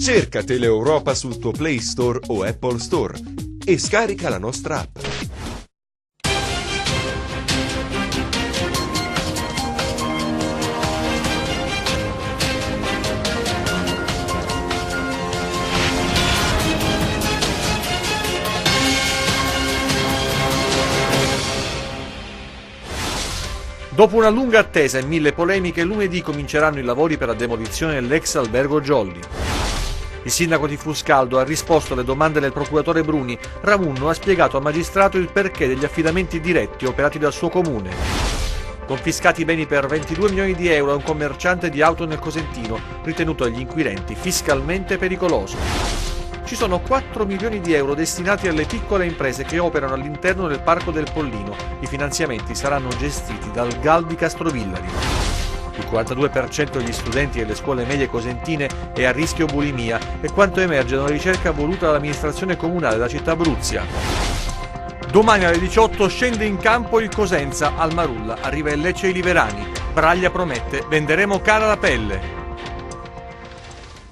Cerca Teleeuropa sul tuo Play Store o Apple Store e scarica la nostra app. Dopo una lunga attesa e mille polemiche, lunedì cominceranno i lavori per la demolizione dell'ex albergo Jolly. Il sindaco di Fuscaldo ha risposto alle domande del procuratore Bruni. Ramunno ha spiegato al magistrato il perché degli affidamenti diretti operati dal suo comune. Confiscati beni per 22 milioni di euro a un commerciante di auto nel Cosentino, ritenuto dagli inquirenti fiscalmente pericoloso. Ci sono 4 milioni di euro destinati alle piccole imprese che operano all'interno del Parco del Pollino. I finanziamenti saranno gestiti dal GAL di Castrovillari. Il 42% degli studenti delle scuole medie cosentine è a rischio bulimia, è quanto emerge da una ricerca voluta dall'amministrazione comunale della città Bruzia. Domani alle 18 scende in campo il Cosenza al Marulla, arriva il Lecce ai Liverani. Braglia promette: venderemo cara la pelle.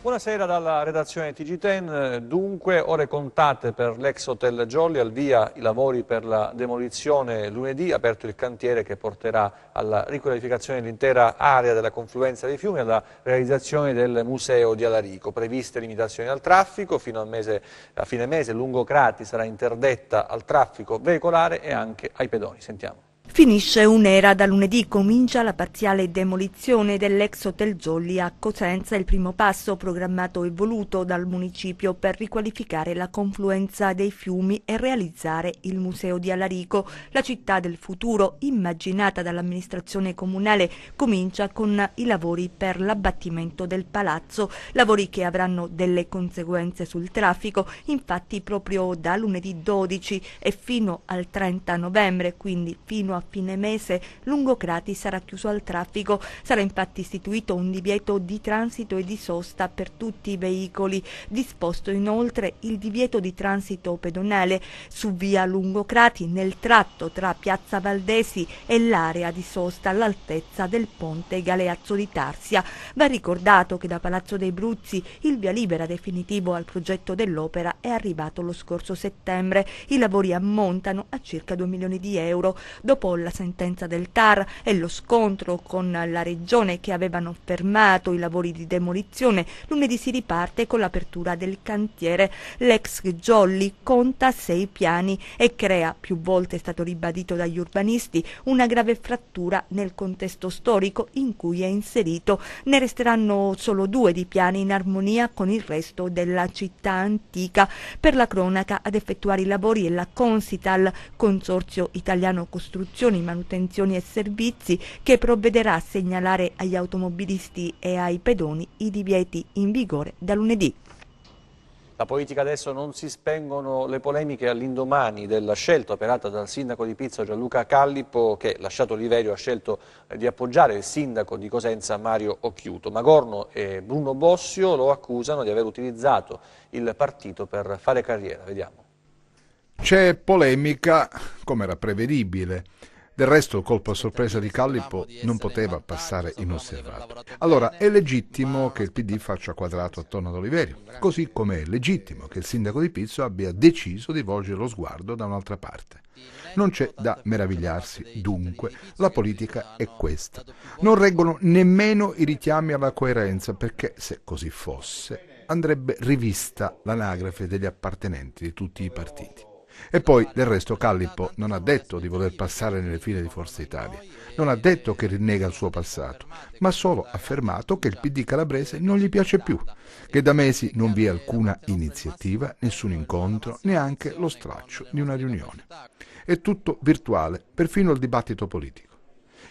Buonasera dalla redazione TG10, dunque ore contate per l'ex Hotel Jolly, al via i lavori per la demolizione lunedì, aperto il cantiere che porterà alla riqualificazione dell'intera area della confluenza dei fiumi e alla realizzazione del museo di Alarico. Previste limitazioni al traffico, fino a fine mese Lungocrati sarà interdetta al traffico veicolare e anche ai pedoni. Sentiamo. Finisce un'era, da lunedì comincia la parziale demolizione dell'ex Hotel Jolly a Cosenza, il primo passo programmato e voluto dal municipio per riqualificare la confluenza dei fiumi e realizzare il museo di Alarico. La città del futuro, immaginata dall'amministrazione comunale, comincia con i lavori per l'abbattimento del palazzo, lavori che avranno delle conseguenze sul traffico. Infatti proprio da lunedì 12 e fino al 30 novembre, quindi fino a fine mese, Lungocrati sarà chiuso al traffico. Sarà infatti istituito un divieto di transito e di sosta per tutti i veicoli. Disposto inoltre il divieto di transito pedonale su via Lungocrati nel tratto tra Piazza Valdesi e l'area di sosta all'altezza del ponte Galeazzo di Tarsia. Va ricordato che da Palazzo dei Bruzzi il via libera definitivo al progetto dell'opera è arrivato lo scorso settembre. I lavori ammontano a circa 2 milioni di euro. Dopo la sentenza del TAR e lo scontro con la regione che avevano fermato i lavori di demolizione, lunedì si riparte con l'apertura del cantiere. L'ex Jolly conta 6 piani e crea, più volte è stato ribadito dagli urbanisti, una grave frattura nel contesto storico in cui è inserito. Ne resteranno solo 2 di piani in armonia con il resto della città antica. Per la cronaca, ad effettuare i lavori è la Consital, Consorzio Italiano Costruzioni, Manutenzioni e Servizi, che provvederà a segnalare agli automobilisti e ai pedoni i divieti in vigore da lunedì. La politica adesso, non si spengono le polemiche all'indomani della scelta operata dal sindaco di Pizzo Gianluca Callipo, che, lasciato Oliverio, ha scelto di appoggiare il sindaco di Cosenza Mario Occhiuto. Magorno e Bruno Bossio lo accusano di aver utilizzato il partito per fare carriera. Vediamo. C'è polemica, come era prevedibile. Del resto il colpo a sorpresa di Callipo non poteva passare inosservato. Allora è legittimo che il PD faccia quadrato attorno ad Oliverio, così come è legittimo che il sindaco di Pizzo abbia deciso di volgere lo sguardo da un'altra parte. Non c'è da meravigliarsi, dunque, la politica è questa. Non reggono nemmeno i richiami alla coerenza, perché se così fosse andrebbe rivista l'anagrafe degli appartenenti di tutti i partiti. E poi, del resto, Callipo non ha detto di voler passare nelle file di Forza Italia, non ha detto che rinnega il suo passato, ma ha solo affermato che il PD calabrese non gli piace più, che da mesi non vi è alcuna iniziativa, nessun incontro, neanche lo straccio di una riunione. È tutto virtuale, perfino il dibattito politico.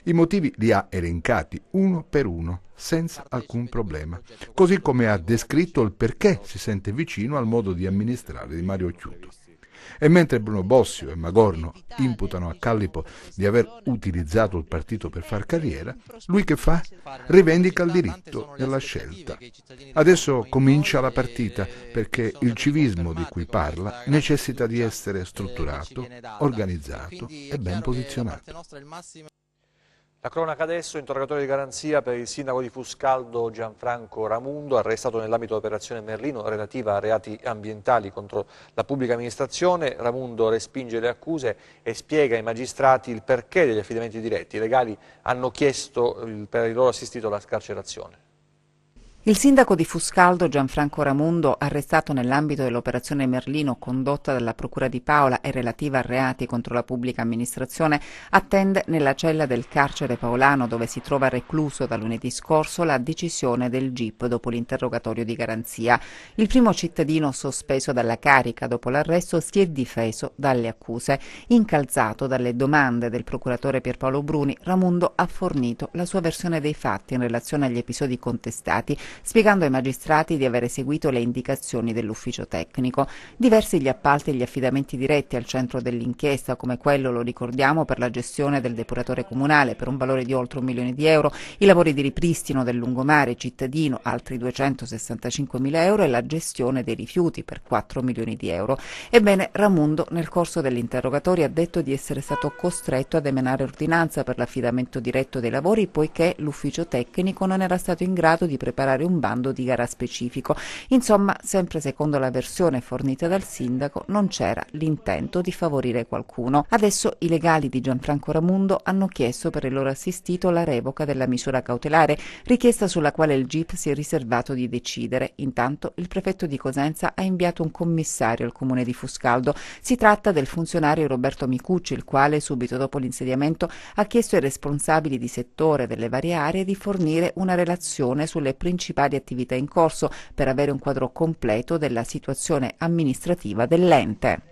I motivi li ha elencati uno per uno, senza alcun problema, così come ha descritto il perché si sente vicino al modo di amministrare di Mario Occhiuto. E mentre Bruno Bossio e Magorno imputano a Callipo di aver utilizzato il partito per far carriera, lui che fa? Rivendica il diritto della scelta. Adesso comincia la partita, perché il civismo di cui parla necessita di essere strutturato, organizzato e ben posizionato. La cronaca adesso, interrogatorio di garanzia per il sindaco di Fuscaldo Gianfranco Ramundo, arrestato nell'ambito dell'operazione Merlino relativa a reati ambientali contro la pubblica amministrazione. Ramundo respinge le accuse e spiega ai magistrati il perché degli affidamenti diretti. I legali hanno chiesto per il loro assistito la scarcerazione. Il sindaco di Fuscaldo Gianfranco Ramundo, arrestato nell'ambito dell'operazione Merlino condotta dalla Procura di Paola e relativa a reati contro la pubblica amministrazione, attende nella cella del carcere paolano dove si trova recluso da lunedì scorso la decisione del GIP dopo l'interrogatorio di garanzia. Il primo cittadino sospeso dalla carica dopo l'arresto si è difeso dalle accuse. Incalzato dalle domande del procuratore Pierpaolo Bruni, Ramundo ha fornito la sua versione dei fatti in relazione agli episodi contestati, spiegando ai magistrati di aver seguito le indicazioni dell'ufficio tecnico. Diversi gli appalti e gli affidamenti diretti al centro dell'inchiesta, come quello, lo ricordiamo, per la gestione del depuratore comunale per un valore di oltre 1 milione di euro, i lavori di ripristino del lungomare cittadino, altri 265.000 euro, e la gestione dei rifiuti per 4 milioni di euro. Ebbene, Ramundo nel corso dell'interrogatorio ha detto di essere stato costretto ad emanare ordinanza per l'affidamento diretto dei lavori poiché l'ufficio tecnico non era stato in grado di preparare un bando di gara specifico. Insomma, sempre secondo la versione fornita dal sindaco, non c'era l'intento di favorire qualcuno. Adesso i legali di Gianfranco Ramundo hanno chiesto per il loro assistito la revoca della misura cautelare, richiesta sulla quale il GIP si è riservato di decidere. Intanto il prefetto di Cosenza ha inviato un commissario al comune di Fuscaldo. Si tratta del funzionario Roberto Micucci, il quale subito dopo l'insediamento ha chiesto ai responsabili di settore delle varie aree di fornire una relazione sulle principali attività in corso per avere un quadro completo della situazione amministrativa dell'ente.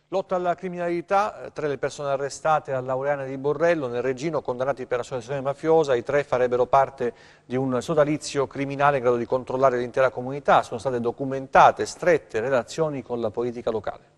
Lotta alla criminalità, 3 le persone arrestate a Laureana di Borrello, nel Regino condannati per associazione mafiosa. I 3 farebbero parte di un sodalizio criminale in grado di controllare l'intera comunità. Sono state documentate strette relazioni con la politica locale.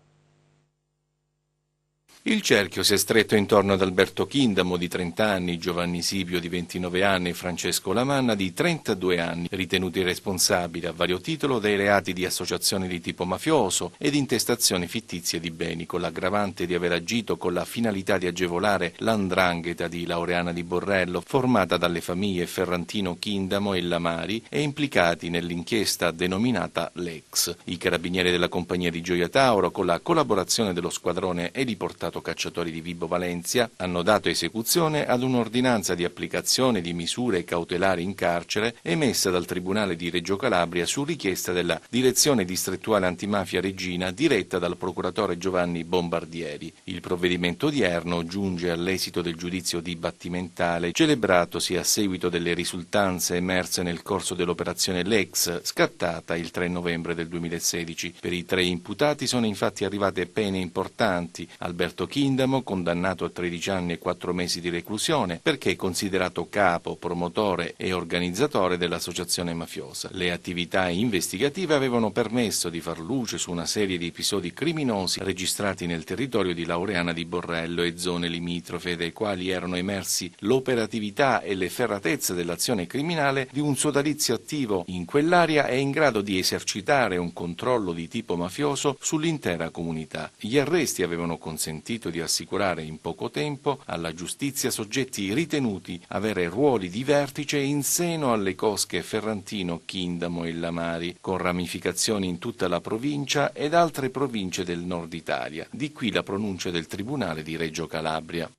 Il cerchio si è stretto intorno ad Alberto Chindamo di 30 anni, Giovanni Sibio di 29 anni e Francesco Lamanna di 32 anni, ritenuti responsabili a vario titolo dei reati di associazione di tipo mafioso ed intestazioni fittizie di beni, con l'aggravante di aver agito con la finalità di agevolare l''ndrangheta di Laureana di Borrello, formata dalle famiglie Ferrantino, Chindamo e Lamari, e implicati nell'inchiesta denominata Lex. I carabinieri della compagnia di Gioia Tauro, con la collaborazione dello squadrone eliportato cacciatori di Vibo Valencia, hanno dato esecuzione ad un'ordinanza di applicazione di misure cautelari in carcere emessa dal Tribunale di Reggio Calabria su richiesta della Direzione Distrettuale Antimafia Regina, diretta dal procuratore Giovanni Bombardieri. Il provvedimento odierno giunge all'esito del giudizio dibattimentale celebratosi a seguito delle risultanze emerse nel corso dell'operazione Lex, scattata il 3 novembre del 2016. Per i 3 imputati sono infatti arrivate pene importanti. Alberto Chindamo, condannato a 13 anni e 4 mesi di reclusione perché considerato capo, promotore e organizzatore dell'associazione mafiosa. Le attività investigative avevano permesso di far luce su una serie di episodi criminosi registrati nel territorio di Laureana di Borrello e zone limitrofe, dai quali erano emersi l'operatività e l'efferatezza dell'azione criminale di un sodalizio attivo in quell'area e in grado di esercitare un controllo di tipo mafioso sull'intera comunità. Gli arresti avevano consentito di assicurare in poco tempo alla giustizia soggetti ritenuti avere ruoli di vertice in seno alle cosche Ferrantino, Chindamo e Lamari, con ramificazioni in tutta la provincia ed altre province del nord Italia. Di qui la pronuncia del Tribunale di Reggio Calabria.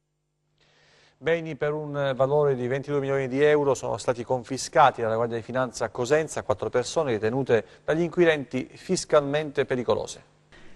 Beni per un valore di 22 milioni di euro sono stati confiscati dalla Guardia di Finanza a Cosenza a 4 persone ritenute dagli inquirenti fiscalmente pericolose.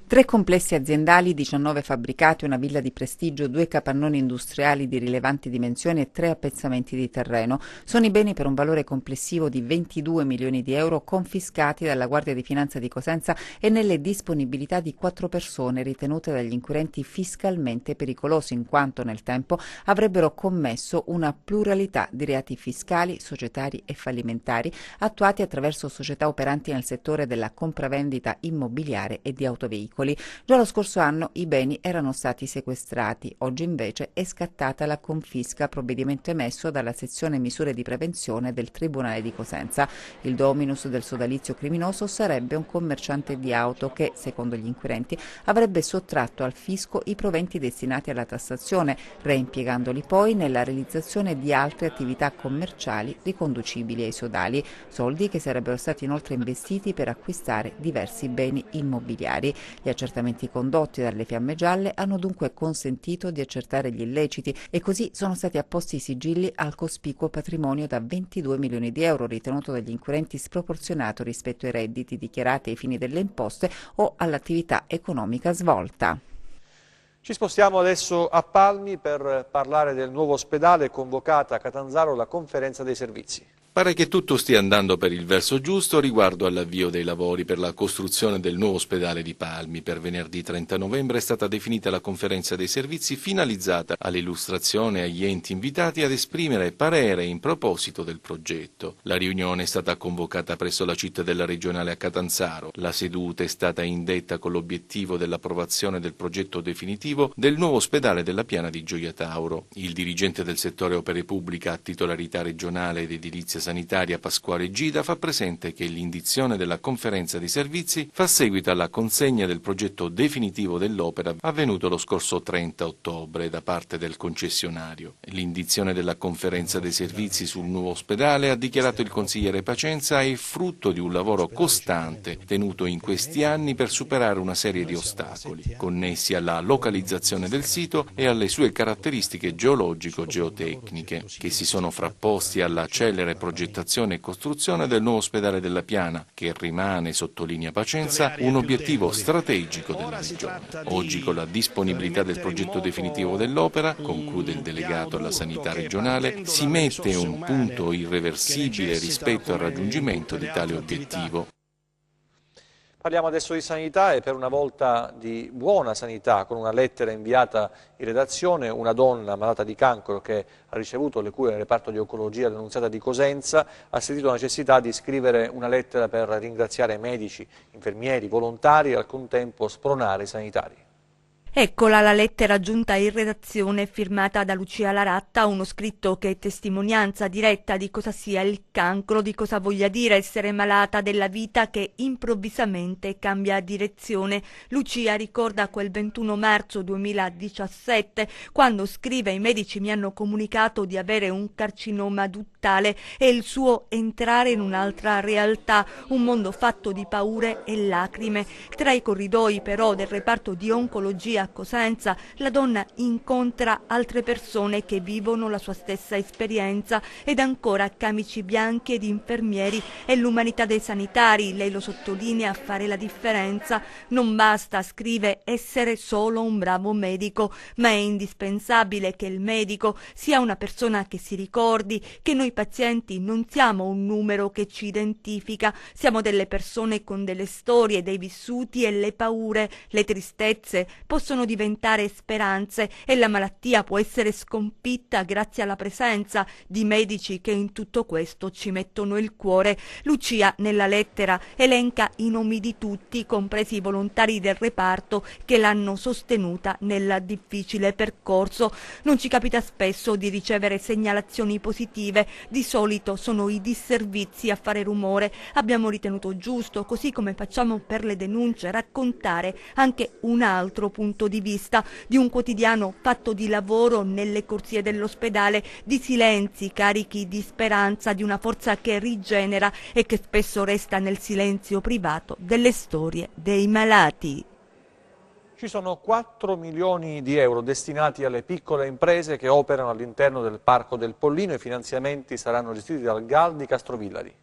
3 complessi aziendali, 19 fabbricati, una villa di prestigio, 2 capannoni industriali di rilevanti dimensioni e 3 appezzamenti di terreno. Sono i beni per un valore complessivo di 22 milioni di euro confiscati dalla Guardia di Finanza di Cosenza e nelle disponibilità di 4 persone ritenute dagli inquirenti fiscalmente pericolose, in quanto nel tempo avrebbero commesso una pluralità di reati fiscali, societari e fallimentari attuati attraverso società operanti nel settore della compravendita immobiliare e di autoveicoli. veicoli. Già lo scorso anno i beni erano stati sequestrati, oggi invece è scattata la confisca, provvedimento emesso dalla sezione misure di prevenzione del Tribunale di Cosenza. Il dominus del sodalizio criminoso sarebbe un commerciante di auto che, secondo gli inquirenti, avrebbe sottratto al fisco i proventi destinati alla tassazione, reimpiegandoli poi nella realizzazione di altre attività commerciali riconducibili ai sodali, soldi che sarebbero stati inoltre investiti per acquistare diversi beni immobiliari. Gli accertamenti condotti dalle Fiamme Gialle hanno dunque consentito di accertare gli illeciti e così sono stati apposti i sigilli al cospicuo patrimonio da 22 milioni di euro ritenuto dagli inquirenti sproporzionato rispetto ai redditi dichiarati ai fini delle imposte o all'attività economica svolta. Ci spostiamo adesso a Palmi per parlare del nuovo ospedale, convocata a Catanzaro la conferenza dei servizi. Pare che tutto stia andando per il verso giusto riguardo all'avvio dei lavori per la costruzione del nuovo ospedale di Palmi. Per venerdì 30 novembre è stata definita la conferenza dei servizi finalizzata all'illustrazione agli enti invitati ad esprimere parere in proposito del progetto. La riunione è stata convocata presso la cittadella regionale a Catanzaro. La seduta è stata indetta con l'obiettivo dell'approvazione del progetto definitivo del nuovo ospedale della Piana di Gioia Tauro. Il dirigente del settore opere pubbliche a titolarità regionale ed edilizia sanitaria Pasquale Gida fa presente che l'indizione della conferenza di servizi fa seguito alla consegna del progetto definitivo dell'opera avvenuto lo scorso 30 ottobre da parte del concessionario. L'indizione della conferenza dei servizi sul nuovo ospedale, ha dichiarato il consigliere Pacenza, è frutto di un lavoro costante tenuto in questi anni per superare una serie di ostacoli connessi alla localizzazione del sito e alle sue caratteristiche geologico-geotecniche che si sono frapposti alla celere progettazione e costruzione del nuovo ospedale della Piana, che rimane, sottolinea Pacenza, un obiettivo strategico della regione. Oggi, con la disponibilità del progetto definitivo dell'opera, conclude il delegato alla sanità regionale, si mette un punto irreversibile rispetto al raggiungimento di tale obiettivo. Parliamo adesso di sanità e per una volta di buona sanità, con una lettera inviata in redazione, una donna malata di cancro che ha ricevuto le cure nel reparto di oncologia dell'Annunziata di Cosenza ha sentito la necessità di scrivere una lettera per ringraziare medici, infermieri, volontari e al contempo spronare i sanitari. Eccola la lettera giunta in redazione firmata da Lucia Laratta, uno scritto che è testimonianza diretta di cosa sia il cancro, di cosa voglia dire essere malata, della vita che improvvisamente cambia direzione. Lucia ricorda quel 21 marzo 2017 quando scrive: i medici mi hanno comunicato di avere un carcinoma duttale e il suo entrare in un'altra realtà, un mondo fatto di paure e lacrime. Tra i corridoi però del reparto di oncologia a Cosenza, la donna incontra altre persone che vivono la sua stessa esperienza ed ancora camici bianchi ed infermieri e l'umanità dei sanitari. Lei lo sottolinea: a fare la differenza non basta, scrive, essere solo un bravo medico, ma è indispensabile che il medico sia una persona che si ricordi che noi pazienti non siamo un numero che ci identifica, siamo delle persone con delle storie, dei vissuti e le paure, le tristezze possono diventare speranze e la malattia può essere sconfitta grazie alla presenza di medici che in tutto questo ci mettono il cuore. Lucia nella lettera elenca i nomi di tutti, compresi i volontari del reparto che l'hanno sostenuta nel difficile percorso. Non ci capita spesso di ricevere segnalazioni positive, di solito sono i disservizi a fare rumore. Abbiamo ritenuto giusto, così come facciamo per le denunce, raccontare anche un altro punto di vista di un quotidiano fatto di lavoro nelle corsie dell'ospedale, di silenzi carichi di speranza, di una forza che rigenera e che spesso resta nel silenzio privato delle storie dei malati. Ci sono 4 milioni di euro destinati alle piccole imprese che operano all'interno del Parco del Pollino. I finanziamenti saranno gestiti dal GAL di Castrovillari.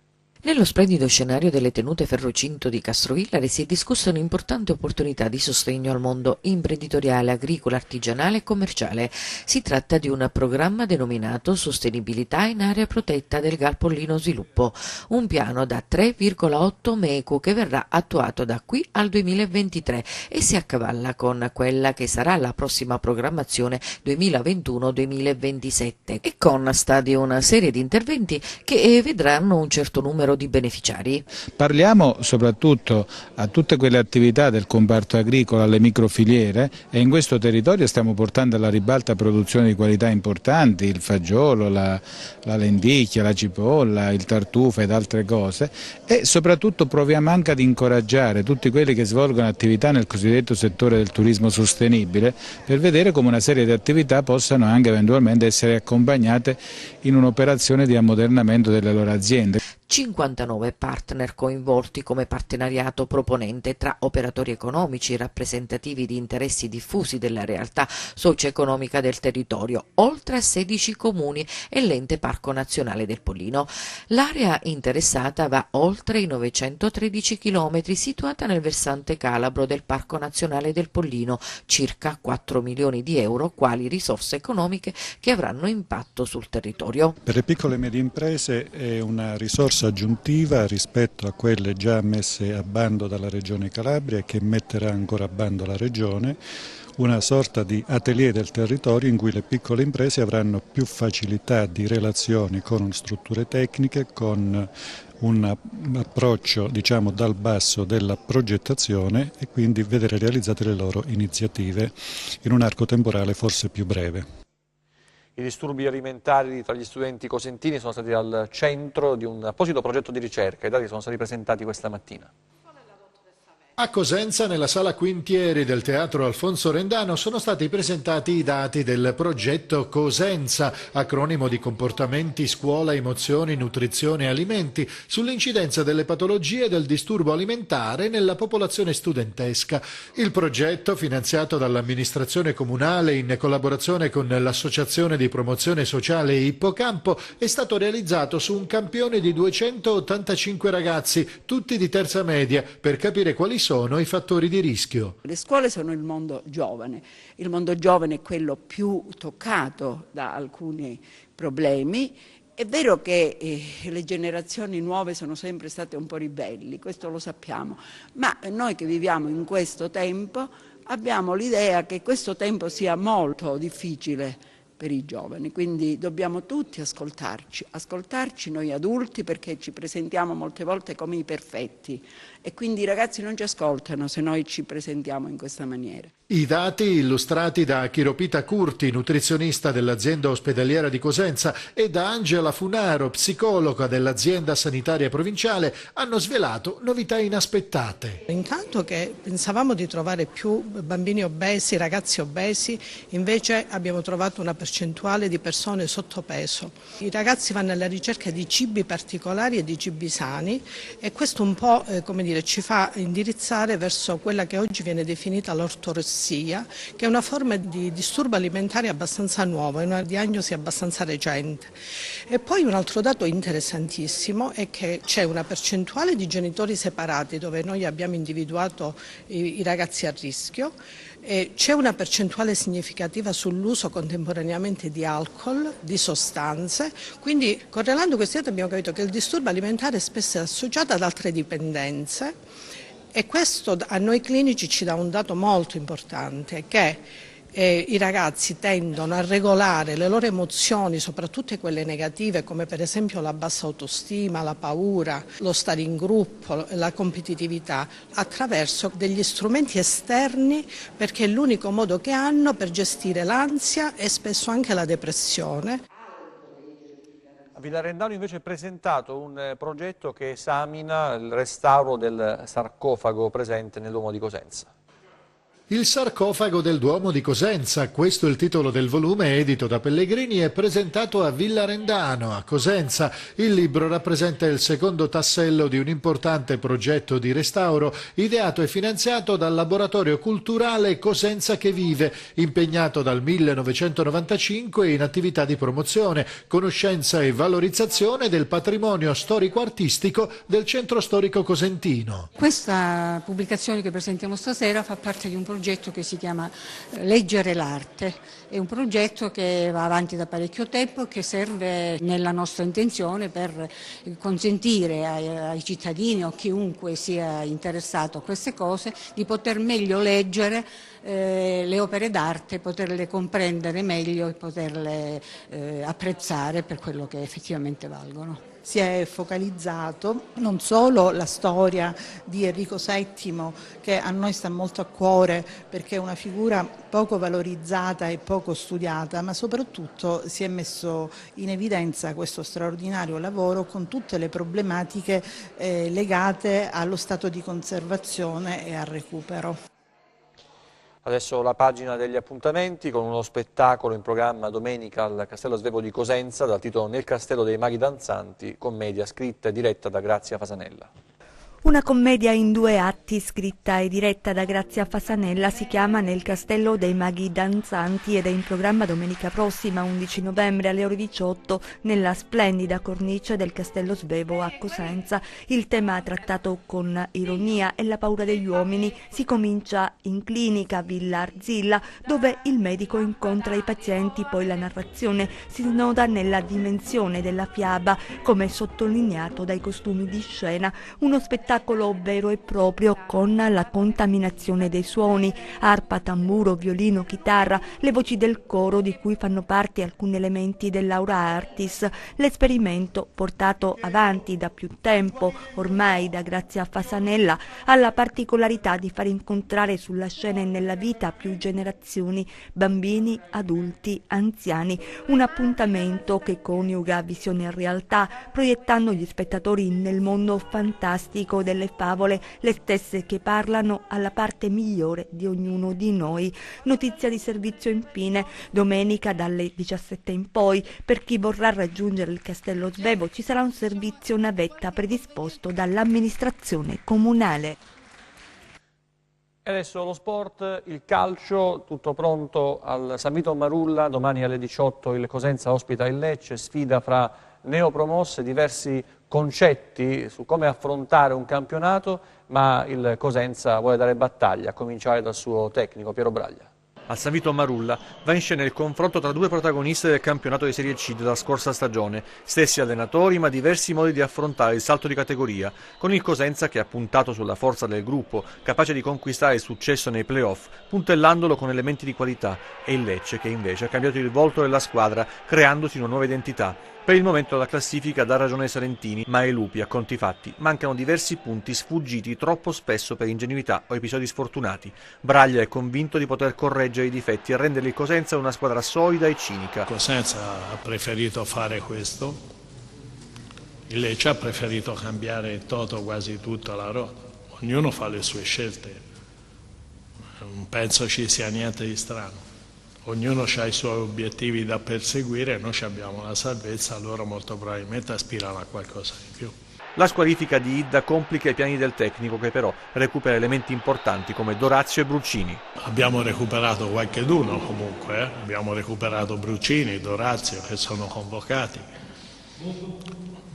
Nello splendido scenario delle tenute Ferrocinto di Castrovillari si è discussa un'importante opportunità di sostegno al mondo imprenditoriale, agricolo, artigianale e commerciale. Si tratta di un programma denominato Sostenibilità in area protetta del GAL Pollino Sviluppo, un piano da 3,8 MECU che verrà attuato da qui al 2023 e si accavalla con quella che sarà la prossima programmazione 2021-2027 e consta di una serie di interventi che vedranno un certo numero numero di beneficiari. Parliamo soprattutto a tutte quelle attività del comparto agricolo, alle microfiliere, e in questo territorio stiamo portando alla ribalta produzioni di qualità importanti, il fagiolo, la lenticchia, la cipolla, il tartufo ed altre cose, e soprattutto proviamo anche ad incoraggiare tutti quelli che svolgono attività nel cosiddetto settore del turismo sostenibile, per vedere come una serie di attività possano anche eventualmente essere accompagnate in un'operazione di ammodernamento delle loro aziende. 59 partner coinvolti come partenariato proponente tra operatori economici rappresentativi di interessi diffusi della realtà socio-economica del territorio, oltre a 16 comuni e l'ente Parco Nazionale del Pollino. L'area interessata va oltre i 913 km, situata nel versante calabro del Parco Nazionale del Pollino, circa 4 milioni di euro quali risorse economiche che avranno impatto sul territorio. Per le piccole e medie imprese è una risorsa aggiuntiva rispetto a quelle già messe a bando dalla Regione Calabria e che metterà ancora a bando la Regione, una sorta di atelier del territorio in cui le piccole imprese avranno più facilità di relazioni con strutture tecniche, con un approccio dal basso della progettazione e quindi vedere realizzate le loro iniziative in un arco temporale forse più breve. I disturbi alimentari tra gli studenti cosentini sono stati al centro di un apposito progetto di ricerca. I dati sono stati presentati questa mattina. A Cosenza, nella sala Quintieri del Teatro Alfonso Rendano, sono stati presentati i dati del progetto Cosenza, acronimo di comportamenti, scuola, emozioni, nutrizione e alimenti, sull'incidenza delle patologie del disturbo alimentare nella popolazione studentesca. Il progetto, finanziato dall'amministrazione comunale in collaborazione con l'Associazione di Promozione Sociale Ippocampo, è stato realizzato su un campione di 285 ragazzi, tutti di terza media, per capire quali sono i fattori di rischio. Le scuole sono il mondo giovane è quello più toccato da alcuni problemi. È vero che le generazioni nuove sono sempre state un po' ribelli, questo lo sappiamo, ma noi che viviamo in questo tempo abbiamo l'idea che questo tempo sia molto difficile per i giovani, quindi dobbiamo tutti ascoltarci noi adulti, perché ci presentiamo molte volte come i perfetti e quindi i ragazzi non ci ascoltano se noi ci presentiamo in questa maniera. I dati illustrati da Chiropita Curti, nutrizionista dell'azienda ospedaliera di Cosenza, e da Angela Funaro, psicologa dell'azienda sanitaria provinciale, hanno svelato novità inaspettate. Intanto che pensavamo di trovare più bambini obesi, ragazzi obesi, invece abbiamo trovato una percentuale di persone sottopeso. I ragazzi vanno alla ricerca di cibi particolari e di cibi sani e questo un po' ci fa indirizzare verso quella che oggi viene definita l'ortoressia, che è una forma di disturbo alimentare abbastanza nuovo, è una diagnosi abbastanza recente. E poi un altro dato interessantissimo è che c'è una percentuale di genitori separati dove noi abbiamo individuato i ragazzi a rischio. C'è una percentuale significativa sull'uso contemporaneamente di alcol, di sostanze, quindi correlando questi dati abbiamo capito che il disturbo alimentare spesso è associato ad altre dipendenze e questo a noi clinici ci dà un dato molto importante, che i ragazzi tendono a regolare le loro emozioni, soprattutto quelle negative, come per esempio la bassa autostima, la paura, lo stare in gruppo, la competitività, attraverso degli strumenti esterni, perché è l'unico modo che hanno per gestire l'ansia e spesso anche la depressione. A Villarendano invece è presentato un progetto che esamina il restauro del sarcofago presente nel Duomo di Cosenza. Il sarcofago del Duomo di Cosenza, questo è il titolo del volume edito da Pellegrini, è presentato a Villarendano, a Cosenza. Il libro rappresenta il secondo tassello di un importante progetto di restauro ideato e finanziato dal Laboratorio Culturale Cosenza che Vive, impegnato dal 1995 in attività di promozione, conoscenza e valorizzazione del patrimonio storico-artistico del centro storico cosentino. Questa pubblicazione che presentiamo stasera fa parte di un progetto che si chiama Leggere l'arte. È un progetto che va avanti da parecchio tempo e che serve nella nostra intenzione per consentire ai cittadini o chiunque sia interessato a queste cose di poter meglio leggere le opere d'arte, poterle comprendere meglio e poterle apprezzare per quello che effettivamente valgono. si è focalizzato non solo la storia di Enrico VII, che a noi sta molto a cuore perché è una figura poco valorizzata e poco studiata, ma soprattutto si è messo in evidenza questo straordinario lavoro con tutte le problematiche legate allo stato di conservazione e al recupero. Adesso la pagina degli appuntamenti con uno spettacolo in programma domenica al Castello Svevo di Cosenza dal titolo Nel Castello dei Maghi Danzanti, commedia scritta e diretta da Grazia Fasanella. Una commedia in 2 atti scritta e diretta da Grazia Fasanella si chiama Nel Castello dei Maghi Danzanti ed è in programma domenica prossima 11 novembre alle ore 18 nella splendida cornice del Castello Svevo a Cosenza. Il tema trattato con ironia è la paura degli uomini. Si comincia in clinica Villa Arzilla dove il medico incontra i pazienti, poi la narrazione si snoda nella dimensione della fiaba come sottolineato dai costumi di scena, uno spettacolo vero e proprio con la contaminazione dei suoni, arpa, tamburo, violino, chitarra, le voci del coro di cui fanno parte alcuni elementi dell'aura artis. L'esperimento portato avanti da più tempo, ormai da Grazia Fasanella, ha la particolarità di far incontrare sulla scena e nella vita più generazioni, bambini, adulti, anziani, un appuntamento che coniuga visione e realtà, proiettando gli spettatori nel mondo fantastico delle favole, le stesse che parlano alla parte migliore di ognuno di noi. Notizia di servizio infine, domenica dalle 17 in poi, per chi vorrà raggiungere il Castello Svevo ci sarà un servizio navetta predisposto dall'amministrazione comunale. E adesso lo sport, il calcio, tutto pronto al San Vito Marulla, domani alle 18 il Cosenza ospita il Lecce, sfida fra neopromosse, diversi concetti su come affrontare un campionato, ma il Cosenza vuole dare battaglia, a cominciare dal suo tecnico Piero Braglia. Al San Vito Marulla va in scena il confronto tra 2 protagonisti del campionato di Serie C della scorsa stagione, stessi allenatori ma diversi modi di affrontare il salto di categoria, con il Cosenza che ha puntato sulla forza del gruppo, capace di conquistare il successo nei playoff, puntellandolo con elementi di qualità, e il Lecce che invece ha cambiato il volto della squadra, creandosi una nuova identità. Per il momento la classifica dà ragione ai salentini, ma ai lupi, a conti fatti, mancano diversi punti sfuggiti troppo spesso per ingenuità o episodi sfortunati. Braglia è convinto di poter correggere i difetti e rendere il Cosenza una squadra solida e cinica. Cosenza ha preferito fare questo, il Lecce ha preferito cambiare toto quasi tutta la rotta. Ognuno fa le sue scelte, non penso ci sia niente di strano. Ognuno ha i suoi obiettivi da perseguire, noi abbiamo la salvezza, loro molto probabilmente aspirano a qualcosa in più. La squalifica di Idda complica i piani del tecnico che però recupera elementi importanti come Dorazio e Bruccini. Abbiamo recuperato qualcheduno comunque, abbiamo recuperato Bruccini, Dorazio che sono convocati.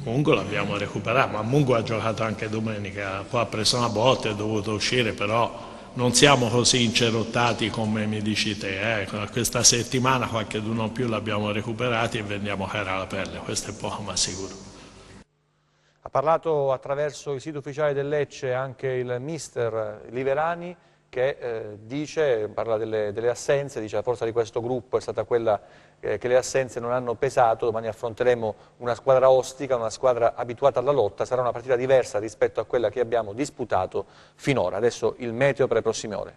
Mungo l'abbiamo recuperato, ma Mungo ha giocato anche domenica, poi ha preso una botta, è dovuto uscire, però non siamo così incerottati come mi dici te, Questa settimana qualcheduno più l'abbiamo recuperato e vendiamo cara alla pelle, questo è poco ma sicuro. Ha parlato attraverso il sito ufficiale del Lecce anche il mister Liverani che parla delle assenze, dice la forza di questo gruppo è stata quella che le assenze non hanno pesato, domani affronteremo una squadra ostica, una squadra abituata alla lotta, sarà una partita diversa rispetto a quella che abbiamo disputato finora. Adesso il meteo per le prossime ore.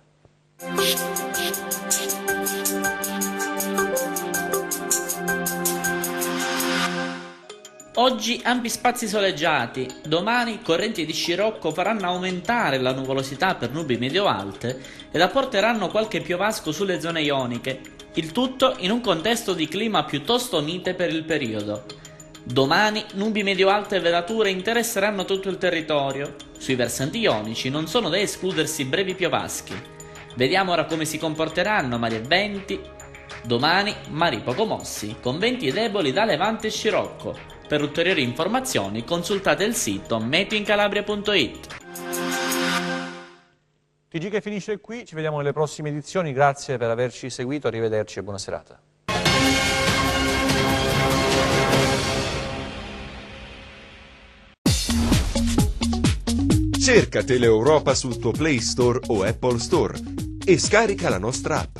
Oggi ampi spazi soleggiati, domani correnti di scirocco faranno aumentare la nuvolosità per nubi medio-alte ed apporteranno qualche piovasco sulle zone ioniche, il tutto in un contesto di clima piuttosto mite per il periodo. Domani nubi medio-alte e velature interesseranno tutto il territorio, sui versanti ionici non sono da escludersi brevi piovaschi. Vediamo ora come si comporteranno mari e venti. Domani mari poco mossi, con venti deboli da levante e scirocco. Per ulteriori informazioni consultate il sito meteoincalabria.it. TG che finisce qui, ci vediamo nelle prossime edizioni, grazie per averci seguito, arrivederci e buona serata. Cerca Teleeuropa sul tuo Play Store o Apple Store e scarica la nostra app.